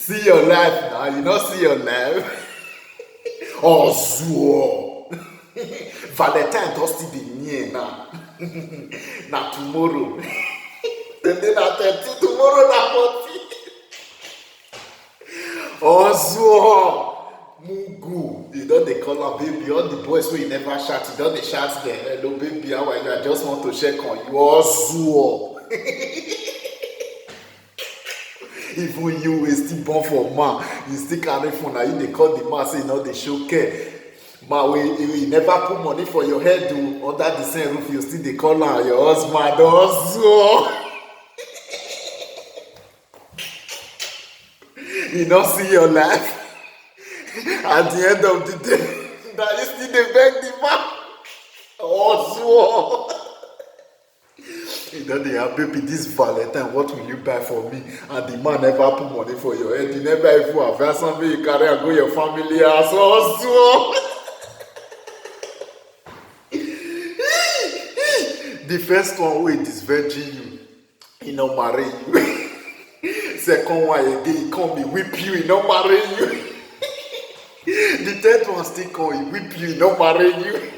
See your life now, you not see your life. Ozuo. Valentine don still dey near now. Na tomorrow. Today na 13, tomorrow na 14. Ozuo. Mugu. You don dey call am baby. All the boys wey you never shout, you don dey shout dem. Hello baby, how are you? I just want to check on you. Ozuo. Even you wey still born for man, you still carry phone, na you dey call the man say you no dey show care. Man wey you never put money for your head o, under the same roof you still dey call am your husband. Also you no see your life. At the end of the day, na you still dey beg the man. Also you don dey have baby this Valentine, what will you buy for me? And the man never put money for your head, you never even advance am make you carry am go your family house. Also the first one wey disvirgin you, he no marry you. Second one again, he come, he whip you, he no marry you. The third one still come, he whip you, he no marry you.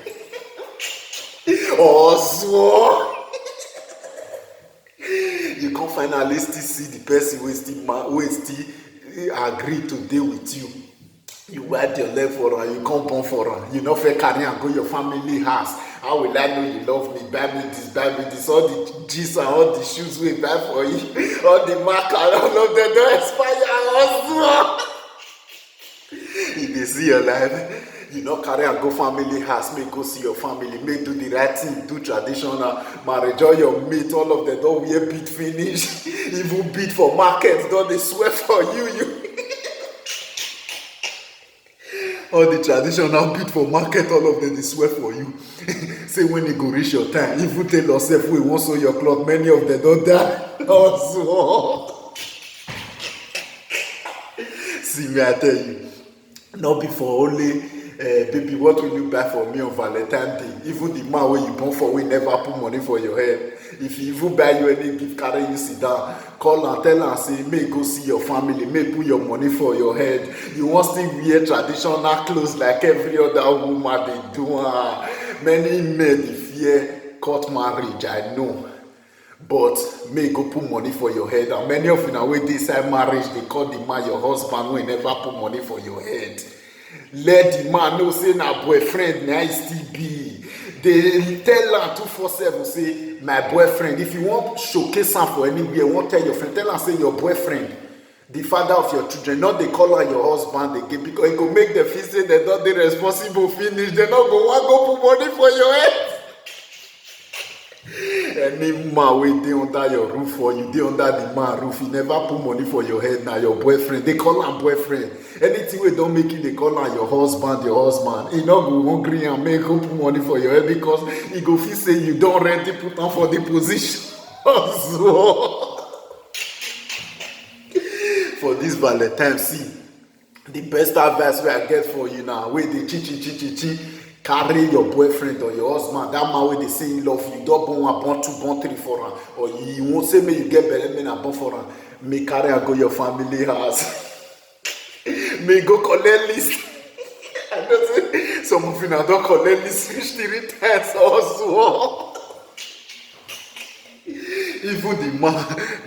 Also you come finally still see the person wey still agree to dey with you. You wipe your leg for am, you come born for am. You no fit carry am go your family house. How will I know you love me? Buy me this, buy me this. All the jeans and all the shoes we buy for you, all the marker, all of them don expire. Also you dey see your life. You no carry am go family house, make go see your family, make do the right thing, do traditional marriage. All your mate, all of them don wear bead finish. Even bead for market don dey swear for you. All the traditional bead for market, all of them dey swear for you. Say when e go reach your time, even tell yourself wey wan sew your cloth, many of them don die. Also see me, I tell you, no be for only baby, what will you buy for me on Valentine Day? Even the man wey you born for, wey never put money for your head, if he even buy you any gift, carry you sit down, call am, tell am say make go see your family, make put your money for your head. You wan still wear traditional clothes like every other woman dey do am. Many men dey fear court marriage, I know, but make go put money for your head. And many of una wey dey inside marriage dey call the man your husband wey never put money for your head. Let the man know say na boyfriend na he still be. They tell am 247 say my boyfriend. If you wan showcase am for anywhere, wan tell your friend, tell am say your boyfriend, the father of your children. Not dey call am your husband again, because e go make dem feel say dem don dey responsible finish. Dem no go wan go put money for your head. Any man wey dey under your roof, or you dey under the man roof, he never put money for your head, na your boyfriend. They call am boyfriend. Anything wey don make you dey call am your husband, he no go wan gree am make go put money for your head, because he go feel say you don already put am for the position. So for this Valentine, see, the best advice wey I get for you now, wey dey chi, carry your boyfriend or your husband, that man wey dey say he love you, don born one, born two, born three for am, or you wan say make you get belle, make na born for am, make carry am go your family house. Make go collect list. I know say some of you now don collect list reach 3 times also. Even the man,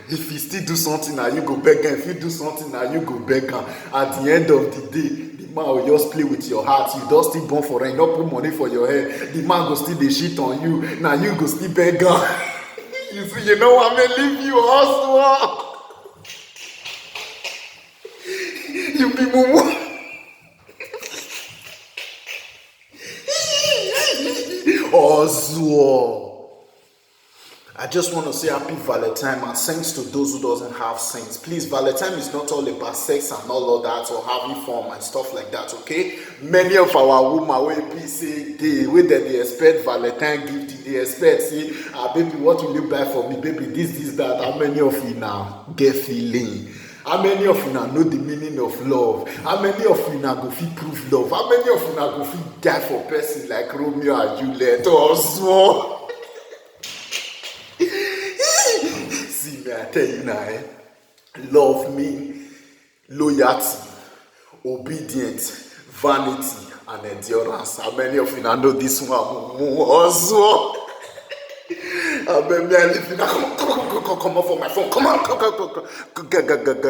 if he still do something, na you go beg am. If you do something, na you go beg am. At the end of the day, the man will just play with your heart. You don still born for am, you no put money for your head. The man go still dey shit on you. Na you go still beg am. You see, you know what I mean? Leave you also. You be mumu. Also, I just want to say happy Valentine and thanks to those who doesn't have saints. Please, Valentine is not all about sex and all of that, or having fun and stuff like that, okay? Many of our women wey be say wey dem dey expect Valentine gift, they expect say, baby, what will you buy for me? Baby, this, that. How many of you now get feeling? How many of you now know the meaning of love? How many of you now go fit prove love? How many of you now go fit die for person like Romeo and Juliet or so? See me, I tell you now, love me. loyalty, obedience, vanity, and endurance. How many of you now know this one also? I bet me I live in come on for my phone. Come on, come.